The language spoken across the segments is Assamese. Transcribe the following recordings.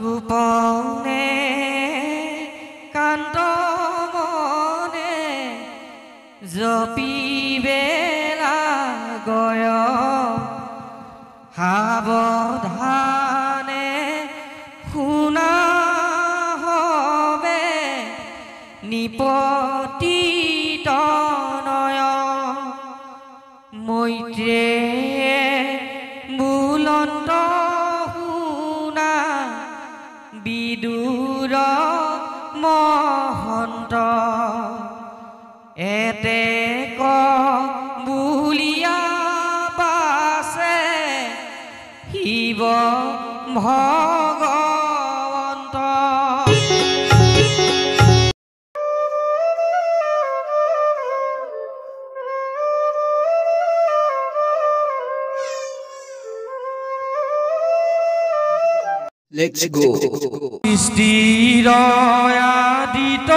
গোপনে কান্ত মনে জপিবেলা গয় সাৱধানে শুনা হবে নিপতিত নয় মৈত্ৰেয়ে বুলন্ত শুনা বিদুৰ মহন্ত এতে ক বুলিয়া পাছে শিৱ ভগৱন্ত Let's go. সৃষ্টিৰ আদিত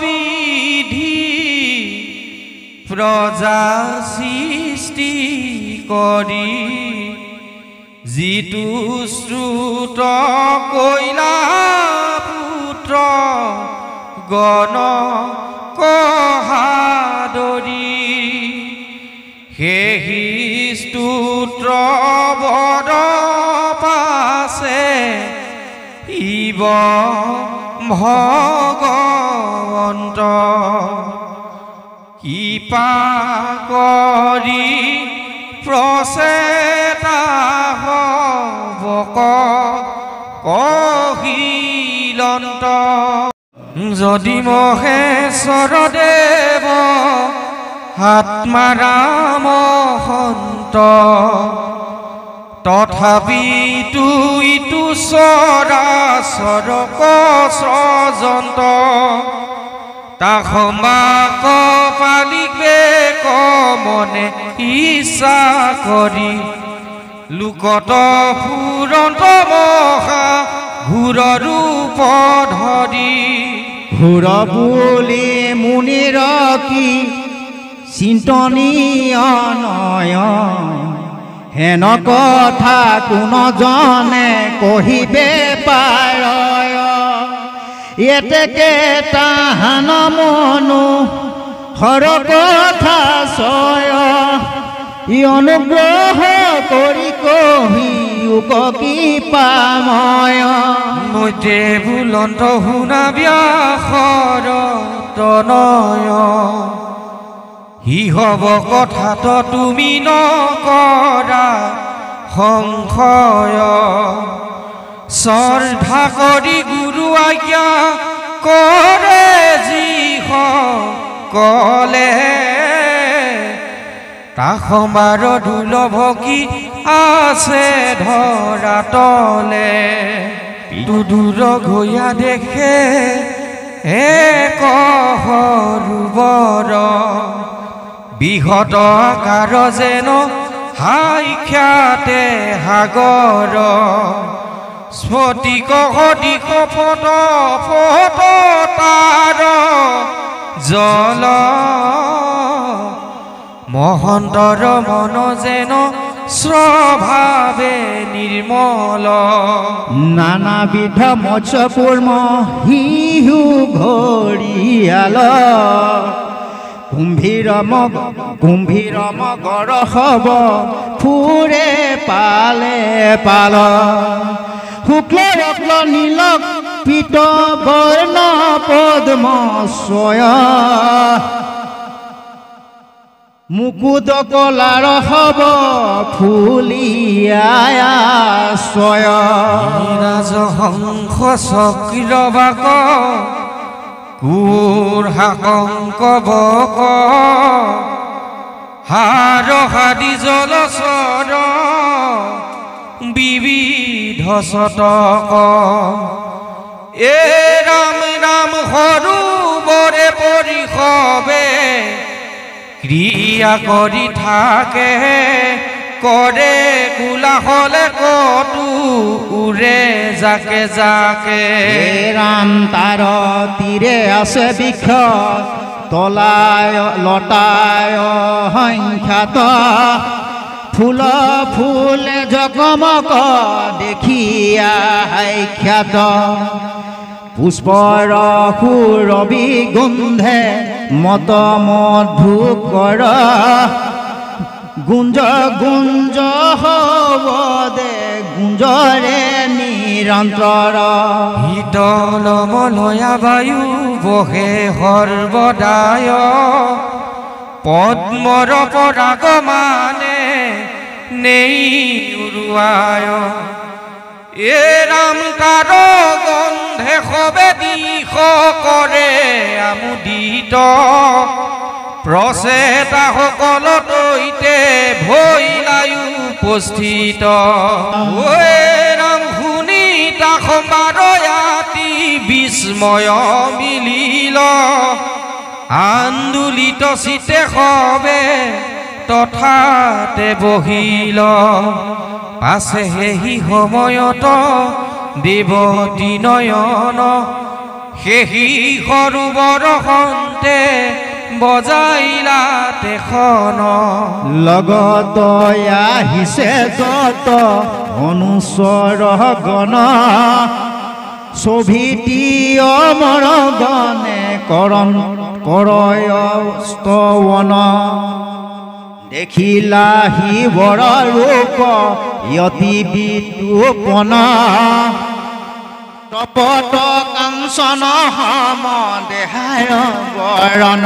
বিধি প্ৰজা সৃষ্টি কৰি যিটো শ্ৰুত কৈলা পুত্ৰ গণ কহাদৰি সেই স্তুত্ৰ বদ পাছে শিৱ ভগৱন্ত কৃপা কৰি প্ৰচেতা হবক কহিলন্ত যদি মহেশ্বৰ দেৱ আত্মাৰা মহন্ত তথাপিতো ইটো চৰাচৰ কজন্ত তাহমা কপালিকে কমনে ইচ্ছা কৰি লোকত ফুৰন্ত মহা ঘূৰ ৰূপ ধৰি ঘূৰ বুলি মুনিৰ কি চিন্তনীয় নয়ন হেন কথা কোন জনে কহিবে পাৰ এতেকে তাহান মনো হৰ কথা চয় ই অনুগ্ৰহ কৰি কহি কি পাময় মৈতে বুলন্ত শুনা ব্যাসৰ তনয় হি হব কথাত তুমি নকৰা সংশয় শ্ৰদ্ধা কৰি গুৰু আজ্ঞা কৰে যি কলে তাসমাৰ দুৰ্লভ কি আছে ধৰা তলে দূৰ গৈয়া দেখে এক সৰোবৰ বিহত আকাৰ যেন সাক্ষাতে সাগৰ স্ফটিক সদিশ ফট ফট তাৰ জল মহন্তৰ মন যেন স্বভাৱে নিৰ্মল নানাবিধ মৎস্য কুৰ্ম শিহু ঘৰিয়াল কুম্ভীৰ মগৰ হব ফুৰে পালে পাল শুক্ল ৰক্ল নীল পীত বৰ্ণ পদ্ম ছয় মুকুদ কলাৰ হব ফুলিয়াশ্ৰয় ৰাজহংস চক্ৰবাক কুৰ হাকংক বক হাৰ হাদি জলচৰ বিবিধ শতক এ ৰাম ৰাম সৰোবৰে পৰিষবে ক্ৰিয়া কৰি থাকে কৰে কোলাহলে কতো উৰে জাকে জাকে ৰাম তাৰ তীৰে আছে বৃক্ষ তলায় লতায় সংখ্যাত ফুল ফুলে জগমগ দেখিয়া খ্যাত পুষ্পৰ সুৰবি গোন্ধে মত মধুকৰ গুঞ্জ গুঞ্জ হব দে গুঞ্জৰে নিৰন্তৰ শীতল মলয়া বায়ু বহে সৰ্বদায় পদ্মৰ পৰাগ মানে নেই উৰুৱায় এ ৰাম তাৰ গন্ধে সবে দিশ কৰে আমোদিত প্ৰচেতাসকল তৈতে ভৈলায়ু উপস্থিত ঐ ৰাম শুনি তা সম্বাদয়াতি বিস্ময় মিলিল আন্দোলিত চিতে সবে তথাতে বহিল পাছে সেই সময়ত দেৱতী নয়ন সেই সৰোবৰ সন্তে বজাইলা তেখন লগত আহিছে যত অনুচৰ গণ শোভিতী অমৰ গণে কৰণ কৰয় স্তৱন দেখিলা শিৱৰ ৰূপ যতি বিতূপন তপত কাঞ্চন সম দেহায় বৰণ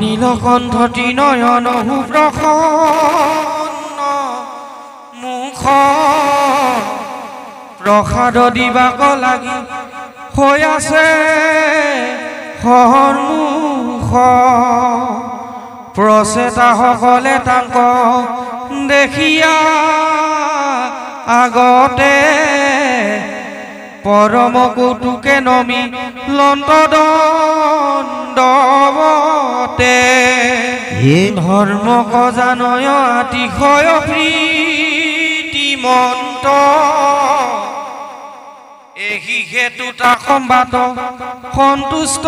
নীলকণ্ঠতি নয়ন সুপ্ৰসন্ন মুখ প্ৰসাদ দিবাক লাগি হৈ আছে সন্মুখ প্ৰচেতাসকলে তাক দেখিয়া আগতে পৰম কৌতুকে নমি লন্তদণ্ডৱতে ধৰ্ম কজানয় আতিশয় প্ৰীতিমন্ত এই হেতু তা সম্বাদ সন্তুষ্ট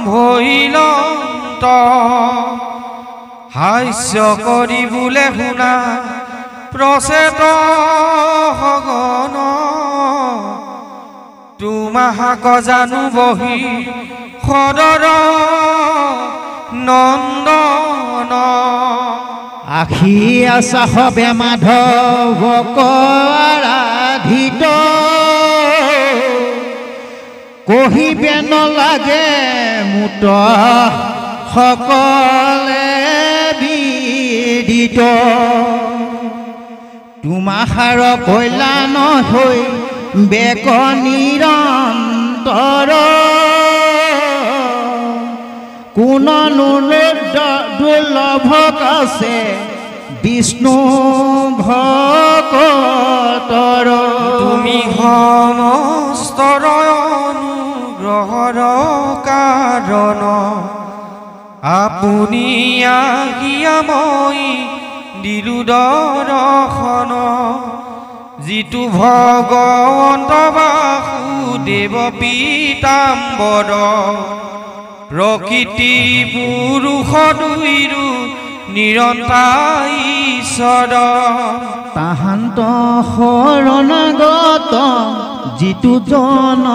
ভৈলন্ত হাস্য কৰি বোলে শুনা প্ৰচেত সগন তোমাহাক জানো বহি সদৰ নন্দন আখি আছা সবে মাধৱক আৰাধিত কহিবে নলাগে মুত সকলে বিদিত তোমাহাৰ কল্যাণ হৈ বেক নিৰন্তৰ কোননো দুৰ্লভ আছে বিষ্ণু ভকতৰ তুমি সমস্তৰ অনুগ্ৰহৰ কাৰণ আপুনি আহিয়া মই দিলো দৰ্শন যিটো ভগৱন্ত বাসুদেৱ পীতাম্বৰ প্ৰকৃতি পুৰুষ দুইৰো নিৰন্তৰ ঈশ্বৰ তাহান্ত শৰণাগত যিটো জন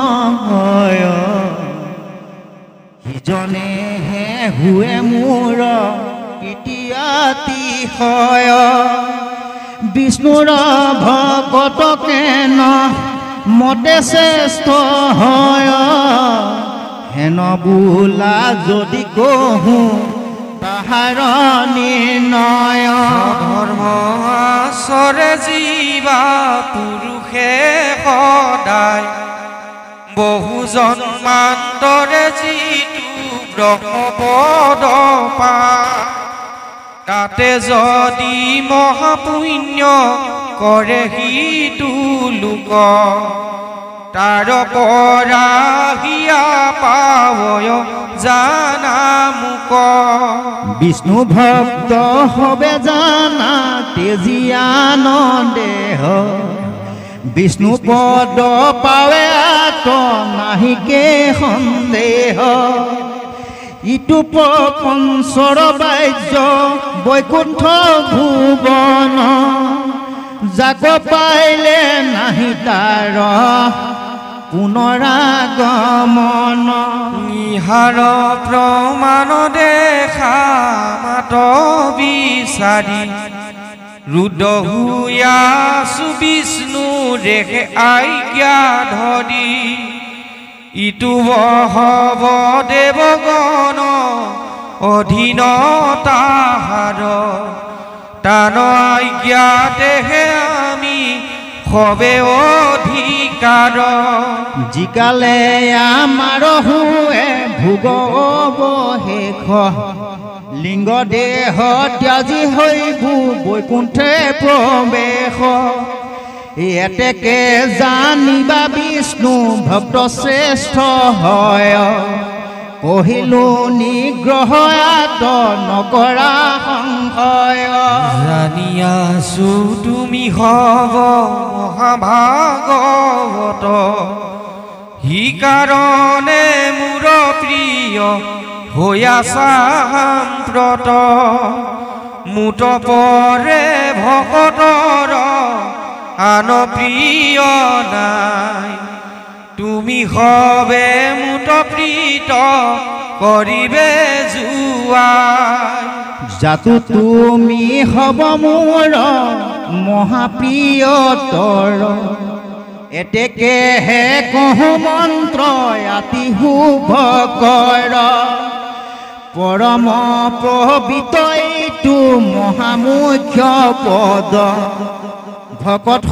হয় সিজনেহে হুৱে মোৰ প্ৰীতিয়াতিশয় বিষ্ণুৰ ভকতকে ন মতে শ্ৰেষ্ঠ হয় হেন বোলা যদি কহোঁ তাহাৰ নিৰ্ণয় ধৰ্ম আচৰে জীৱা পুৰুষে সদায় বহু জন্মান্তৰে যিটো ব্ৰহ্মপদ পায় তাতে যদি মহাপুণ্য কৰে সিটো লোক তাৰ পৰা হিয়া পাৱয় জানা মোক বিষ্ণু ভক্ত হবে জানা তেজিয়ান দেহ বিষ্ণু পদ পাৱে আত নাহিকে সন্দেহ ইটো প্ৰপঞ্চৰ বাজ্য বৈকুণ্ঠ ভুৱন যাক পাইলে নাহি তাৰ পুনৰাগমন নিহাৰ প্ৰমাণ দেখা মাত বিচাৰি ৰুদ্ৰ হৈ আছো বিষ্ণু ৰেখে আজ্ঞা ধৰি ইটো বহব দেৱগণ অধীন তাহাৰ তান আজ্ঞাতেহে আমি সবে অধিকাৰ জিকালে আমাৰ হুৱে ভোগ অৱশেষ লিংগ দেহ ত্যাজি হৈবু বৈকুণ্ঠে প্ৰৱেশ এতেকে জানিবা বিষ্ণু ভক্ত শ্ৰেষ্ঠ হয় কহিলো নিগ্ৰহ আত নকৰা সংশয় জানি আছো তুমি হব মহাভাগৱত হি কাৰণে মোৰ প্ৰিয় হৈ আছা সাম্প্ৰত মুঠ পৰে ভকতৰ আন প্ৰিয় নাই তুমি সবে মুঠ প্ৰীত কৰিবে জুৱাই জাতু তুমি হব মোৰ মহাপ্ৰিয়তৰ এতেকেহে কহো মন্ত্ৰ আতি শুভ কৰ পৰম পবিত্ৰ মহামুখ্য পদ ভকত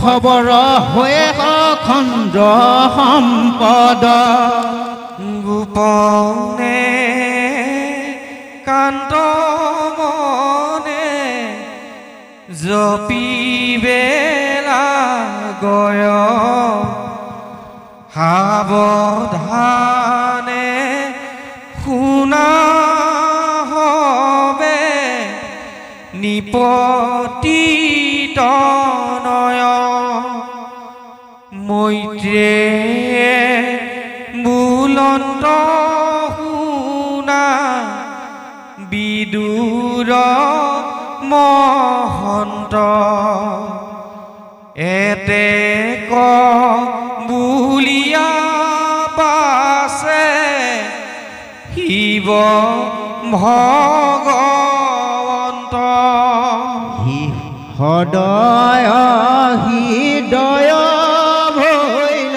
খবৰ হৈ অখণ্ড সম্পদ গোপনে কান্ত মনে জপিবেলা গয় সাৱধানে শুনা হবে নিপতিত নয় মৈত্ৰে বুলন্ত শুনা বিদুৰ মহন্ত এতে ক বুলিয়া পাছে শিৱ ভগৱন্ত সদয় হৃদয় ভৈল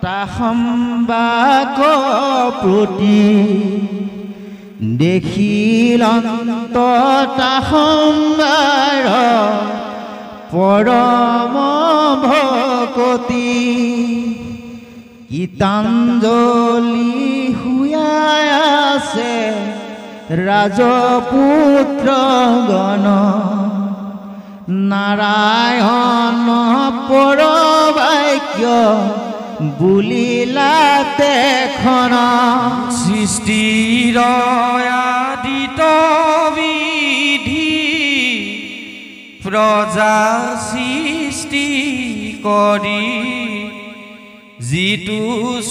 তাহম্বাক প্ৰতি দেখিলন্ত তাহম্বাৰ পৰম ভকতি গীতাঞ্জলি হুয়াই আছে ৰাজপুত্ৰ গণ নাৰায়ণ পৰবাক্য বুলিলাতে খন সৃষ্টিৰ আদিত বিধি প্ৰজা সৃষ্টি কৰি যিটো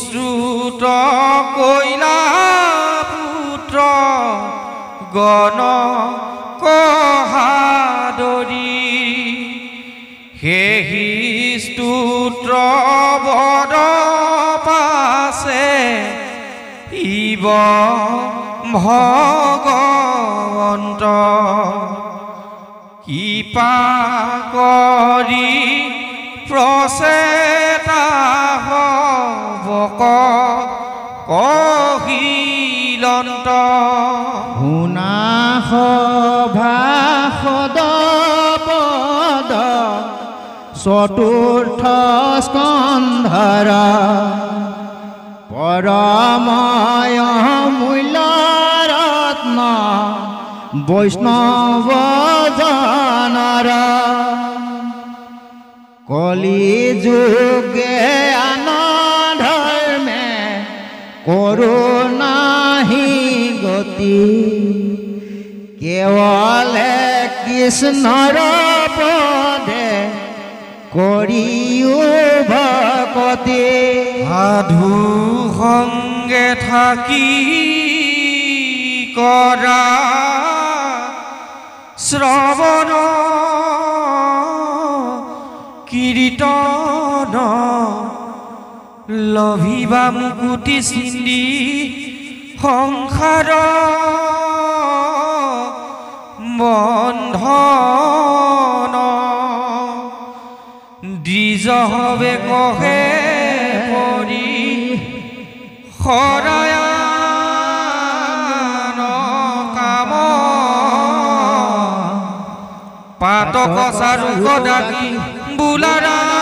শ্ৰুত কৈলা পুত্ৰ গণ কহাদৰি সেই স্তুত্ৰ বদ পাছে শিৱ ভগৱন্ত কৃপা কৰি প্ৰচেতা হবক কহিলন্ত শুনা সভাসদ পদ চতুৰ্থ স্কন্ধৰ পৰময় মূল্য ৰত্ন বৈষ্ণৱ জনৰ কলি যুগে আন ধৰ্মে কৰোনাহি গতি কেৱলে কৃষ্ণৰ পদে কৰিও ভকতি সাধু সংগে সংগে থাকি কৰা শ্ৰৱণ কীৰ্তন লভিবা মুকুতি চিন্দি সংসাৰ বন্ধন দ্বিজ হবে কহে পৰি শৰায়ন কাম পাতক চাৰুক ডাকি বুলাৰা